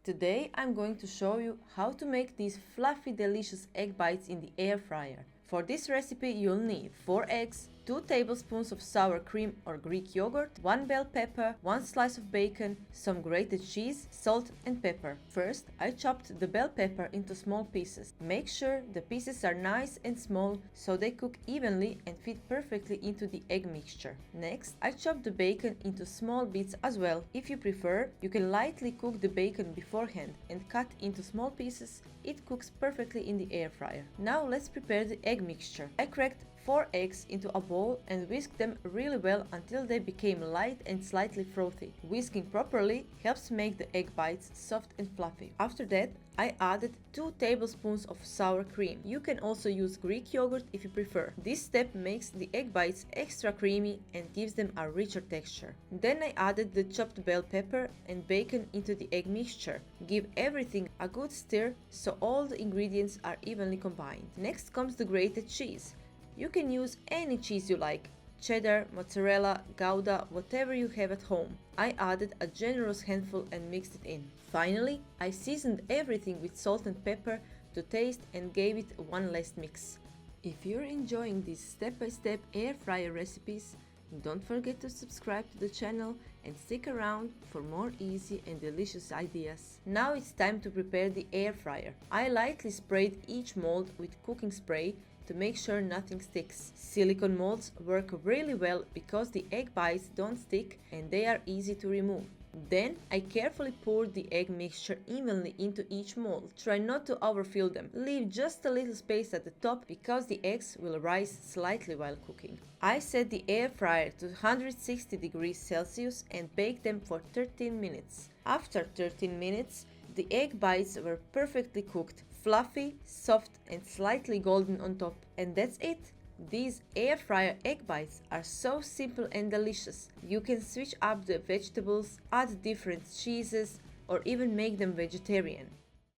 Today I'm going to show you how to make these fluffy delicious egg bites in the air fryer. For this recipe you'll need 4 eggs, 2 tablespoons of sour cream or Greek yogurt, 1 bell pepper, 1 slice of bacon, some grated cheese, salt and pepper. First, I chopped the bell pepper into small pieces. Make sure the pieces are nice and small so they cook evenly and fit perfectly into the egg mixture. Next, I chopped the bacon into small bits as well. If you prefer, you can lightly cook the bacon beforehand and cut into small pieces. It cooks perfectly in the air fryer. Now let's prepare the egg mixture. I cracked 4 eggs into a bowl and whisked them really well until they became light and slightly frothy. Whisking properly helps make the egg bites soft and fluffy. After that, I added 2 tablespoons of sour cream. You can also use Greek yogurt if you prefer. This step makes the egg bites extra creamy and gives them a richer texture. Then I added the chopped bell pepper and bacon into the egg mixture. Give everything a good stir so all the ingredients are evenly combined. Next comes the grated cheese. You can use any cheese you like, cheddar, mozzarella, Gouda, whatever you have at home. I added a generous handful and mixed it in. Finally, I seasoned everything with salt and pepper to taste and gave it one last mix. If you're enjoying these step-by-step air fryer recipes, don't forget to subscribe to the channel and stick around for more easy and delicious ideas. Now it's time to prepare the air fryer. I lightly sprayed each mold with cooking spray to make sure nothing sticks. Silicone molds work really well because the egg bites don't stick and they are easy to remove. Then I carefully poured the egg mixture evenly into each mold. Try not to overfill them. Leave just a little space at the top because the eggs will rise slightly while cooking. I set the air fryer to 160 degrees Celsius and baked them for 13 minutes. After 13 minutes, the egg bites were perfectly cooked, fluffy, soft and slightly golden on top. And that's it! These air fryer egg bites are so simple and delicious. You can switch up the vegetables, add different cheeses, or even make them vegetarian.